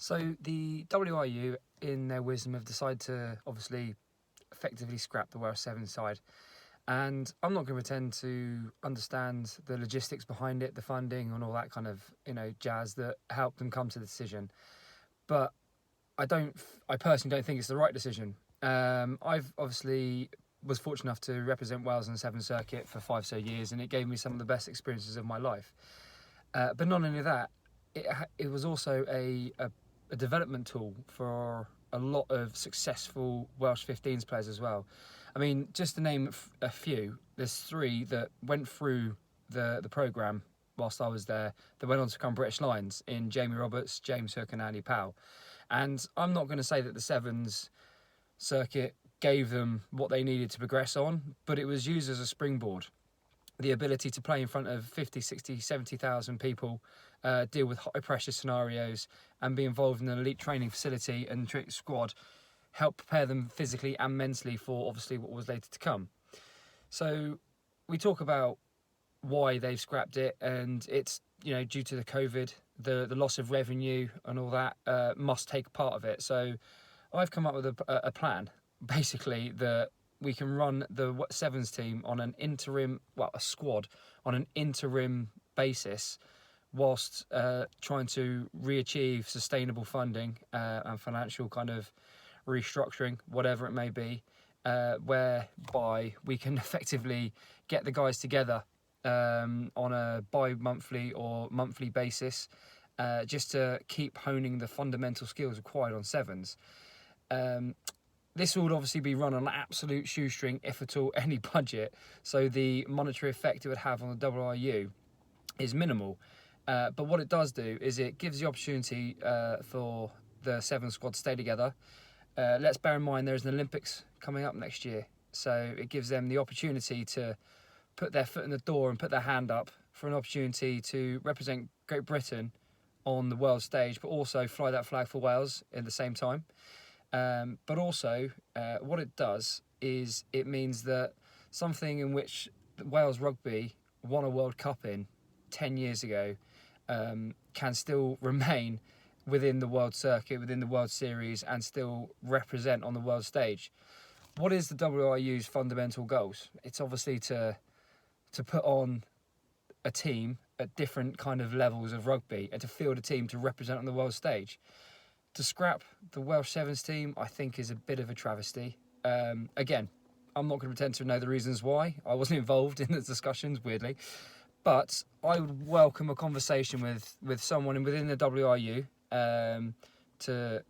So the WRU, in their wisdom, have decided to obviously effectively scrap the Welsh Sevens side. And I'm not going to pretend to understand the logistics behind it, the funding and all that kind of, jazz that helped them come to the decision. But I personally don't think it's the right decision. I've obviously was fortunate enough to represent Wales on the Sevens circuit for 5 years, and it gave me some of the best experiences of my life. But not only that, it was also a development tool for a lot of successful Welsh 15s players as well. I mean, just to name a few, there's 3 that went through the programme whilst I was there that went on to become British Lions in Jamie Roberts, James Hook and Andy Powell. And I'm not going to say that the Sevens circuit gave them what they needed to progress on, but it was used as a springboard. The ability to play in front of 50, 60, 70,000 people, deal with high pressure scenarios and be involved in an elite training facility and squad help prepare them physically and mentally for obviously what was later to come. So we talk about why they've scrapped it, and it's due to the COVID, the loss of revenue and all that must take part of it. So I've come up with a plan, basically, that we can run the Sevens team on an interim, a squad on an interim basis, whilst trying to re-achieve sustainable funding and financial kind of restructuring, whatever it may be, whereby we can effectively get the guys together on a bi-monthly or monthly basis, just to keep honing the fundamental skills required on Sevens. This would obviously be run on an absolute shoestring, if at all, any budget. So the monetary effect it would have on the WRU is minimal. But what it does do is it gives the opportunity for the Sevens squad to stay together. Let's bear in mind there's an Olympics coming up next year. So it gives them the opportunity to put their foot in the door and put their hand up for an opportunity to represent Great Britain on the world stage, but also fly that flag for Wales at the same time. But also, what it does is it means that something in which Wales Rugby won a World Cup in 10 years ago can still remain within the world circuit, within the World Series, and still represent on the world stage. What is the WRU's fundamental goals? It's obviously to put on a team at different kind of levels of rugby and to field a team to represent on the world stage. To scrap the Welsh Sevens team, I think, is a bit of a travesty. Again, I'm not going to pretend to know the reasons why. I wasn't involved in the discussions, weirdly. But I would welcome a conversation with someone within the WRU to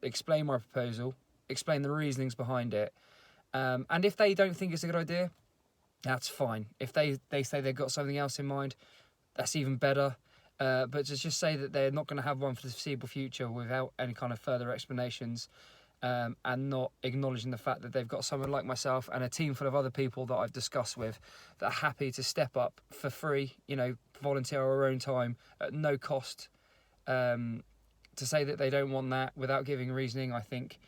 explain my proposal, explain the reasonings behind it. And if they don't think it's a good idea, that's fine. If they say they've got something else in mind, that's even better. But to just say that they're not going to have one for the foreseeable future without any kind of further explanations, and not acknowledging the fact that they've got someone like myself and a team full of other people that I've discussed with that are happy to step up for free, volunteer our own time at no cost, to say that they don't want that without giving reasoning, I think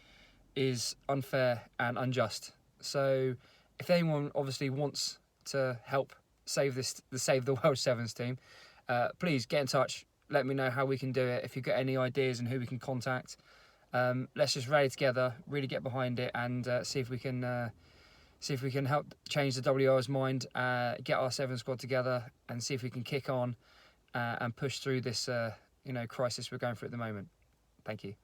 is unfair and unjust. So if anyone obviously wants to help save the Welsh Sevens team, please get in touch. Let me know how we can do it. If you've got any ideas and who we can contact, let's just rally together, really get behind it, and see if we can help change the WR's mind, get our Sevens squad together, and see if we can kick on and push through this crisis we're going through at the moment. Thank you.